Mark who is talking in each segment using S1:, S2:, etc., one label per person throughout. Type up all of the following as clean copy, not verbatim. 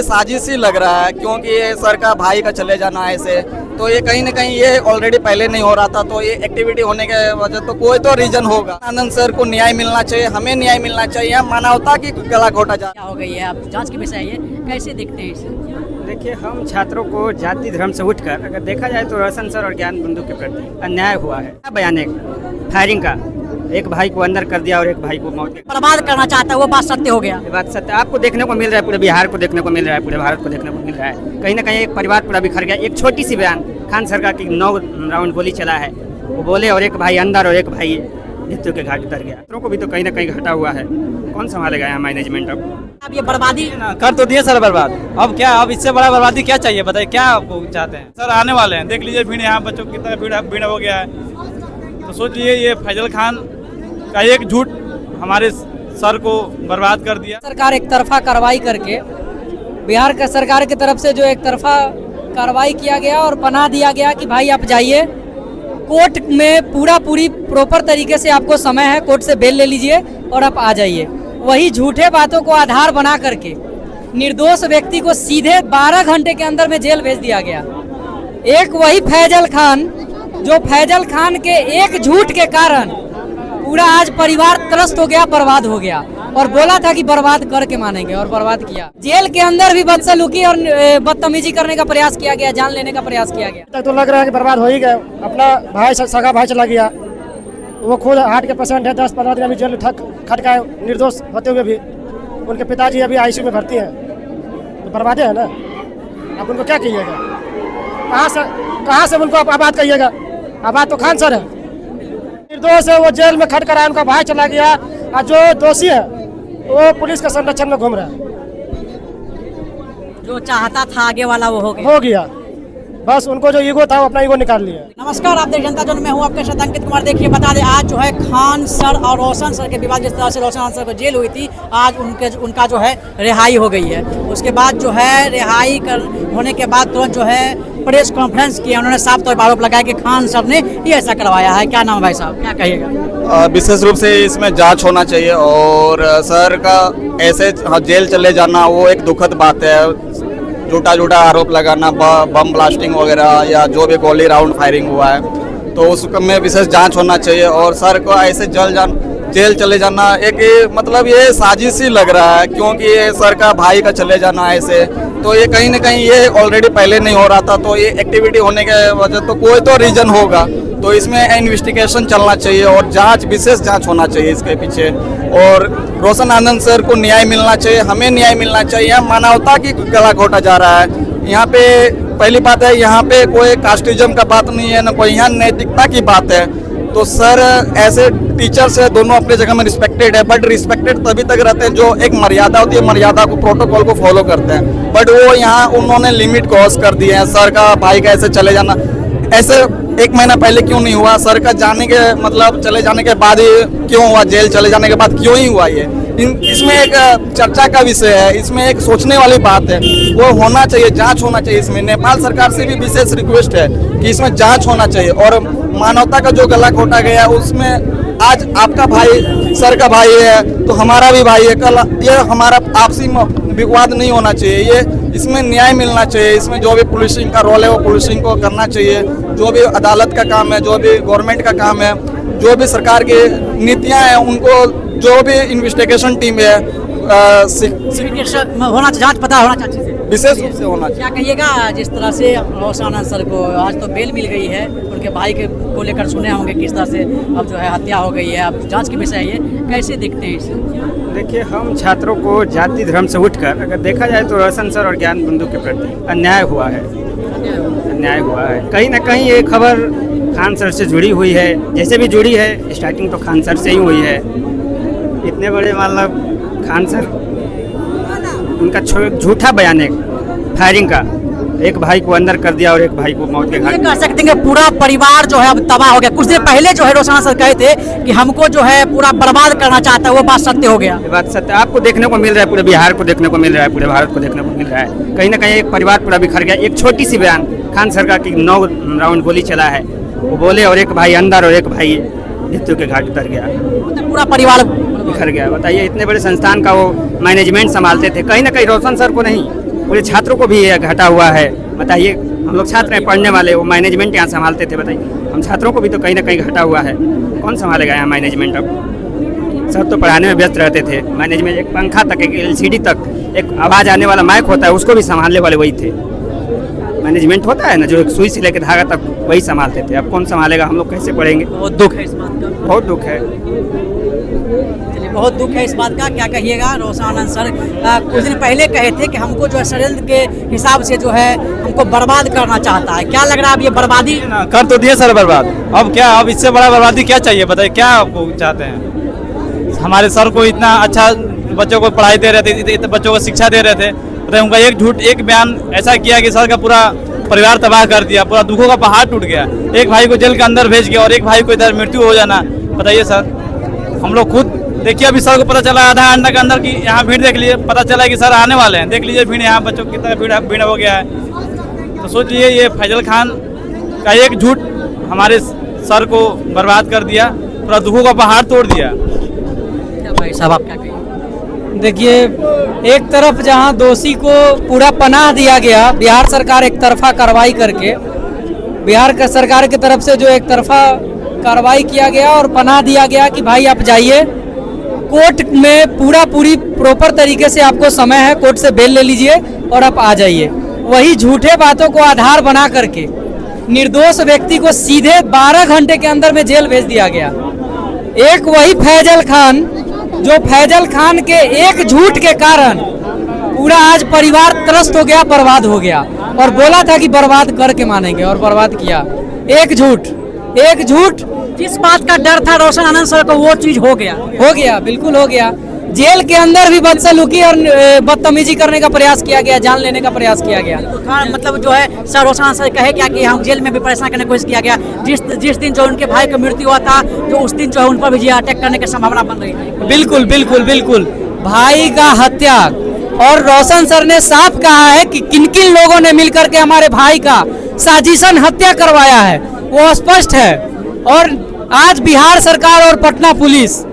S1: साजिश ही लग रहा है, क्योंकि ये सर का भाई का चले जाना ऐसे, तो ये कहीं ना कहीं ये ऑलरेडी पहले नहीं हो रहा था, तो ये एक्टिविटी होने के वजह तो कोई तो रीजन होगा। आनंद सर को न्याय मिलना चाहिए, हमें न्याय मिलना चाहिए, मानवता की गला घोटा जा
S2: हो गई है। अब जांच के विषय है, कैसे देखते हैं इसे?
S3: देखिए, हम छात्रों को जाति धर्म से उठकर अगर देखा जाए तो रोशन सर और ज्ञान बंधु के प्रति अन्याय हुआ है। बयान एक फायरिंग का, एक भाई को अंदर कर दिया और एक भाई को मौत के
S2: बर्बाद करना चाहता है, वो बात सत्य हो गया।
S3: ये बात सत्य आपको देखने को मिल रहा है, पूरे बिहार को देखने को मिल रहा है, पूरे भारत को देखने को मिल रहा है। कहीं ना कहीं एक परिवार पूरा बिखर गया। एक छोटी सी बयान, खान सरकार की 9 राउंड गोली चला है, वो बोले और एक भाई अंदर और एक भाई मृत्यु के घाट उतर गया। छात्रों को भी तो कहीं ना कहीं घटा हुआ है, कौन संभालेगा यहाँ मैनेजमेंट?
S2: अब ये बर्बादी
S4: कर तो दिए सर बर्बाद, अब क्या, अब इससे बड़ा बर्बादी क्या चाहिए? बताइए क्या आपको चाहते हैं? सर आने वाले हैं, देख लीजिए भीड़, यहाँ बच्चों की कितना भीड़ हो गया है। तो सोच लीजिए ये फैजल खान का एक झूठ हमारे सर को बर्बाद कर दिया।
S5: सरकार एक तरफा कार्रवाई करके, बिहार का सरकार की तरफ से जो एक तरफा कार्रवाई किया गया और पनाह दिया गया कि भाई आप जाइए कोर्ट में, पूरी प्रॉपर तरीके से आपको समय है, कोर्ट से बेल ले लीजिए और आप आ जाइए। वही झूठे बातों को आधार बना करके निर्दोष व्यक्ति को सीधे 12 घंटे के अंदर में जेल भेज दिया गया। एक वही फैजल खान, जो फैजल खान के एक झूठ के कारण पूरा आज परिवार त्रस्त हो गया, बर्बाद हो गया, और बोला था कि बर्बाद करके मानेंगे और बर्बाद किया। जेल के अंदर भी बदसलूकी और बदतमीजी करने का प्रयास किया गया, जान लेने का प्रयास किया गया।
S6: तो लग रहा है कि बर्बाद हो ही गया। अपना भाई, सगा भाई चला गया, वो खुद हार्ट के पेशेंट है, 10-15 दिन अभी जेल खटका है, निर्दोष होते हुए भी। उनके पिताजी अभी आईसीयू में भर्ती हैं, तो बर्बादे है ना। आप उनको क्या कहिएगा? कहाँ से उनको आबाद कहिएगा? आबाद तो खान सर है, निर्दोष है, वो जेल में खटका है, उनका भाई चला गया, और जो दोषी है वो पुलिस के संरक्षण में घूम रहा है।
S2: जो चाहता था आगे वाला वो हो गया।
S6: बस उनको जो ईगो था वो अपना ईगो निकाल लिया।
S2: नमस्कार, आप देख जनता जन, मैं हूं आपके साथ अंकित कुमार। देखिए, बता दें आज जो है खान सर और रोशन सर के विवाद, जिस तरह से रोशन सर को जेल हुई थी, आज उनका जो है रिहाई हो गई है। उसके बाद जो है रिहाई होने के बाद तुरंत जो है प्रेस कॉन्फ्रेंस किया, उन्होंने साफ तौर पर आरोप लगाया कि खान सर ने ही ऐसा करवाया है। क्या नाम है भाई साहब, क्या कहिएगा?
S1: विशेष रूप से इसमें जांच होना चाहिए, और सर का ऐसे जेल चले जाना वो एक दुखद बात है। झूठा आरोप लगाना, बम ब्लास्टिंग वगैरह या जो भी गोली राउंड फायरिंग हुआ है, तो उसमें विशेष जांच होना चाहिए। और सर को ऐसे जेल चले जाना एक मतलब ये साजिश ही लग रहा है, क्योंकि ये सर का भाई का चले जाना ऐसे, तो ये कहीं ना कहीं ये ऑलरेडी पहले नहीं हो रहा था, तो ये एक्टिविटी होने के वजह तो कोई तो रीजन होगा, तो इसमें इन्वेस्टिगेशन चलना चाहिए और जांच, विशेष जांच होना चाहिए इसके पीछे। और रोशन आनंद सर को न्याय मिलना चाहिए, हमें न्याय मिलना चाहिए, मानवता की गला घोटा जा रहा है। यहाँ पे पहली बात है, यहाँ पे कोई कास्टिज्म का बात नहीं है, ना कोई यहाँ नैतिकता की बात है। तो सर ऐसे टीचर्स है, दोनों अपने जगह में रिस्पेक्टेड है, बट रिस्पेक्टेड तभी तक रहते हैं जो एक मर्यादा होती है, मर्यादा को, प्रोटोकॉल को फॉलो करते हैं। बट वो यहाँ उन्होंने लिमिट क्रॉस कर दिए हैं। सर का भाई का ऐसे चले जाना, ऐसे 1 महीना पहले क्यों नहीं हुआ? सर का जाने के मतलब चले जाने के बाद ही क्यों हुआ? जेल चले जाने के बाद क्यों ही हुआ? ये इसमें एक चर्चा का विषय है, इसमें एक सोचने वाली बात है, वो होना चाहिए, जांच होना चाहिए। इसमें नेपाल सरकार से भी विशेष रिक्वेस्ट है कि इसमें जांच होना चाहिए, और मानवता का जो गला घोटा गया उसमें आज आपका भाई सर का भाई है तो हमारा भी भाई है, कल ये हमारा आपसी विवाद नहीं होना चाहिए। ये इसमें न्याय मिलना चाहिए। इसमें जो भी पुलिसिंग का रोल है वो पुलिसिंग को करना चाहिए, जो भी अदालत का काम है, जो भी गवर्नमेंट का काम है, जो भी सरकार की नीतियां हैं, उनको जो भी इन्वेस्टिगेशन टीम है
S2: होना, जांच पता होना चाहिए,
S1: विशेष रूप से होना चाहिए।
S2: क्या कहिएगा जिस तरह से रोशन आनंद सर को आज तो बेल मिल गई है, उनके भाई को लेकर सुने होंगे किस तरह से अब जो है हत्या हो गई है, अब जांच के विषय है, कैसे देखते हैं इसे?
S3: देखिए, हम छात्रों को जाति धर्म से उठकर अगर देखा जाए तो रोशन सर और ज्ञान बंधु के प्रति अन्याय हुआ है। कहीं ना कहीं ये खबर खान सर से जुड़ी हुई है, जैसे भी जुड़ी है, स्टार्टिंग तो खान सर से ही हुई है। इतने बड़े मतलब खान सर, उनका झूठा बयान एक फायरिंग का, एक भाई को अंदर कर दिया और एक भाई को मौत के घाट।
S2: कह सकते हैं कि पूरा परिवार जो है अब तबाह हो गया। कुछ देर पहले जो है रोशन सर कहे थे कि हमको जो है पूरा बर्बाद करना चाहता है, वो बात सत्य हो गया।
S3: ये बात सत्य आपको देखने को मिल रहा है, पूरे बिहार को देखने को मिल रहा है, पूरे भारत को देखने को मिल रहा है। कहीं ना कहीं एक परिवार पूरा बिखर गया। एक छोटी सी बयान, खान सरकार की 9 राउंड गोली चला है, वो बोले और एक भाई अंदर और एक भाई मृत्यु के घाट उतर गया,
S2: पूरा परिवार
S3: बिखर गया। बताइए, इतने बड़े संस्थान का वो मैनेजमेंट संभालते थे, कहीं ना कहीं रोशन सर को नहीं, पूरे छात्रों को भी ये घटा हुआ है। बताइए, हम लोग छात्र हैं, पढ़ने वाले, वो मैनेजमेंट यहाँ संभालते थे। बताइए, हम छात्रों को भी तो कहीं ना कहीं घटा हुआ है। कौन संभालेगा यहाँ मैनेजमेंट? अब सब तो पढ़ाने में व्यस्त रहते थे। मैनेजमेंट एक पंखा तक, एक LCD तक, एक आवाज़ आने वाला माइक होता है, उसको भी संभालने वाले वही थे। मैनेजमेंट होता है ना, जो एक सुई से लेकर धागा तक, वही संभालते थे। अब कौन संभालेगा? हम लोग कैसे पढ़ेंगे?
S2: बहुत दुख है इस बात का।
S3: बहुत दुख है।
S2: चलिए, बहुत दुख है इस बात का। क्या कहिएगा? रोशन आनंद सर कुछ दिन पहले कहे थे कि हमको जो है षड्यंत्र के हिसाब से जो है हमको बर्बाद करना चाहता है। क्या लग रहा है अब ये बर्बादी?
S4: कर तो दिए सर बर्बाद, अब क्या? अब इससे बड़ा बर्बादी क्या चाहिए? बताइए, क्या आपको चाहते हैं? हमारे सर को इतना अच्छा बच्चों को पढ़ाई दे रहे थे, इतने बच्चों को शिक्षा दे रहे थे, तो उनका एक झूठ, एक बयान ऐसा किया कि सर का पूरा परिवार तबाह कर दिया, पूरा दुखों का पहाड़ टूट गया। एक भाई को जेल के अंदर भेज गया और एक भाई को इधर मृत्यु हो जाना। बताइए सर, हम लोग खुद देखिए, अभी सर को पता चला आधा घंटा के अंदर कि यहाँ भीड़ देख लीजिए, पता चला कि सर आने वाले हैं। देख लीजिए भीड़, यहाँ बच्चों की कितना भीड़ हो गया है। तो सोच लीजिए, ये फैजल खान का एक झूठ हमारे सर को बर्बाद कर दिया, पूरा दुखों का पहाड़ तोड़ दिया।
S2: क्या भाई साहब, आप क्या कहिए?
S5: देखिए, एक तरफ जहां दोषी को पूरा पनाह दिया गया, बिहार सरकार एक तरफा कार्रवाई करके, बिहार का सरकार की तरफ से जो एक तरफा कार्रवाई किया गया और पनाह दिया गया कि भाई आप जाइए, कोर्ट में पूरी प्रॉपर तरीके से आपको समय है, कोर्ट से बेल ले लीजिए और आप आ जाइए। वही झूठे बातों को आधार बना करके निर्दोष व्यक्ति को सीधे 12 घंटे के अंदर में जेल भेज दिया गया। एक वही फैजल खान, जो फैजल खान के एक झूठ के कारण पूरा आज परिवार त्रस्त हो गया, बर्बाद हो गया, और बोला था कि बर्बाद करके मानेंगे और बर्बाद किया। एक झूठ
S2: जिस बात का डर था रोशन आनंद सर को, वो चीज हो गया,
S5: बिल्कुल हो गया। जेल के अंदर भी बदसलूकी और बदतमीजी करने का प्रयास किया गया, जान लेने का प्रयास किया गया।
S2: मतलब जो है सर रोशन आनंद सर कहे क्या कि हम जेल में भी परेशान करने की कोशिश किया गया। जिस दिन जो उनके भाई की मृत्यु हुआ था, जो उस दिन जो है उन पर भी अटैक करने की संभावना बन रही थी।
S5: बिल्कुल भाई का हत्या, और रोशन सर ने साफ कहा है कि किन किन लोगों ने मिलकर के हमारे भाई का साजिशन हत्या करवाया है, वो स्पष्ट है। और आज बिहार सरकार और पटना पुलिस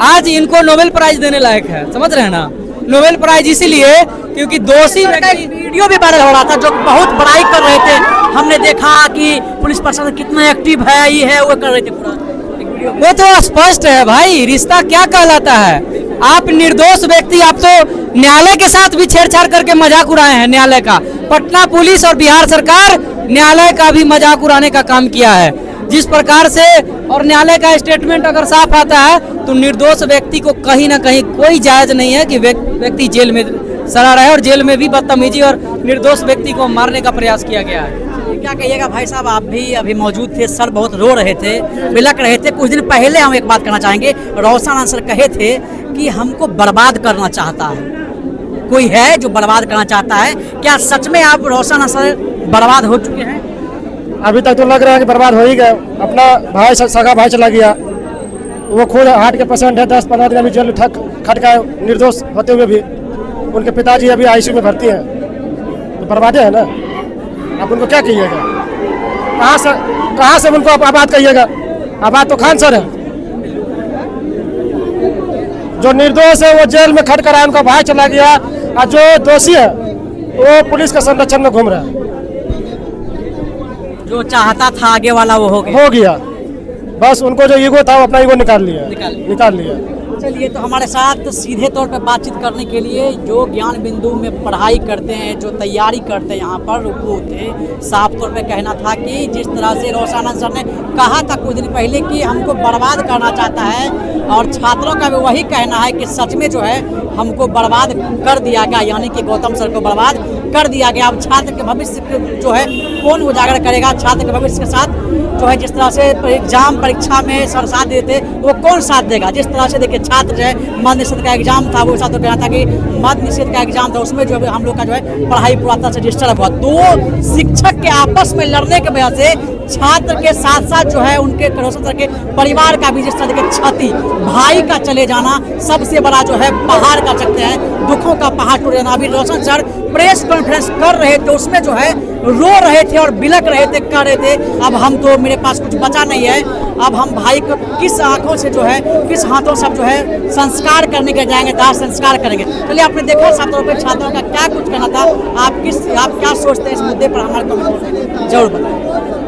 S5: आज इनको नोबेल प्राइज देने लायक है, समझ रहे हैं ना? नोबेल प्राइज इसीलिए क्योंकि दोषी
S2: वीडियो भी वायरल हो रहा था, जो बहुत बड़ाई कर रहे थे। हमने देखा कि पुलिस प्रशासन कितना एक्टिव है, ये है वो कर रहे थे पूरा।
S5: वो तो स्पष्ट है भाई, रिश्ता क्या कहलाता है? आप निर्दोष व्यक्ति, आप तो न्यायालय के साथ भी छेड़छाड़ करके मजाक उड़ाए हैं। न्यायालय का, पटना पुलिस और बिहार सरकार न्यायालय का भी मजाक उड़ाने का काम किया है जिस प्रकार से। और न्यायालय का स्टेटमेंट अगर साफ आता है तो निर्दोष व्यक्ति को कहीं ना कहीं कोई जायज नहीं है कि व्यक्ति जेल में सड़ा रहे, और जेल में भी बदतमीजी और निर्दोष व्यक्ति को मारने का प्रयास किया गया है।
S2: क्या कहिएगा भाई साहब, आप भी अभी मौजूद थे, सर बहुत रो रहे थे, बिलख रहे थे। कुछ दिन पहले हम एक बात करना चाहेंगे, रोशन आनंद सर कहे थे कि हमको बर्बाद करना चाहता है, कोई है जो बर्बाद करना चाहता है। क्या सच में आप रोशन आनंद सर बर्बाद हो चुके हैं?
S6: अभी तक तो लग रहा है कि बर्बाद हो ही गए। अपना भाई, सगा भाई चला गया, वो खुद हार्ट के पेशेंट है, 10-15 दिन अभी जेल खटका निर्दोष होते हुए भी। उनके पिताजी अभी ICU में भर्ती हैं, तो बर्बादे है ना। आप उनको क्या कहिएगा? कहाँ से उनको आप आबाद कहिएगा? आबाद तो खान सर है। जो निर्दोष है वो जेल में खटका रहा है, उनका भाई चला गया, और जो दोषी है वो पुलिस के संरक्षण में घूम रहा है।
S2: जो चाहता था आगे वाला वो हो
S6: गया। बस उनको जो ईगो था वो अपना ईगो निकाल लिया।
S2: चलिए, तो हमारे साथ सीधे तौर पे बातचीत करने के लिए जो ज्ञान बिंदु में पढ़ाई करते हैं, जो तैयारी करते हैं, यहाँ पर रुको थे। साफ तौर पे कहना था कि जिस तरह से रोशन आनंद सर ने कहा था कुछ दिन पहले कि हमको बर्बाद करना चाहता है, और छात्रों का भी वही कहना है कि सच में जो है हमको बर्बाद कर दिया गया, यानी कि गौतम सर को बर्बाद कर दिया गया। अब छात्र के भविष्य जो है कौन उजागर करेगा? छात्र के भविष्य के साथ जो है जिस तरह से परीक्षा में सर साथ देते, वो कौन साथ देगा? जिस तरह से देखिए, छात्र जो है मध्य निषेध का एग्जाम था, वो साथ तो कहना था कि मध्य निषेध का एग्जाम था, उसमें जो है हम लोग का जो है पढ़ाई पूरा तरह से डिस्टर्ब हुआ। दो शिक्षक के आपस में लड़ने की वजह से छात्र के साथ साथ जो है उनके रोशन सर के परिवार का भी जिस तरह के क्षति, भाई का चले जाना सबसे बड़ा जो है पहाड़ का सकते हैं, दुखों का पहाड़ टूट जाना। अभी रोशन सर प्रेस कॉन्फ्रेंस कर रहे थे, उसमें जो है रो रहे थे और बिलख रहे थे, कह रहे थे अब हम तो, मेरे पास कुछ बचा नहीं है, अब हम भाई को किस आंखों से जो है, किस हाथों से अब जो है संस्कार करने के जाएंगे, दाह संस्कार करेंगे। चलिए, आपने देखा छात्रों का क्या कुछ कहना था, आप क्या सोचते हैं इस मुद्दे पर, हमारे कमेंट जरूर बताएं।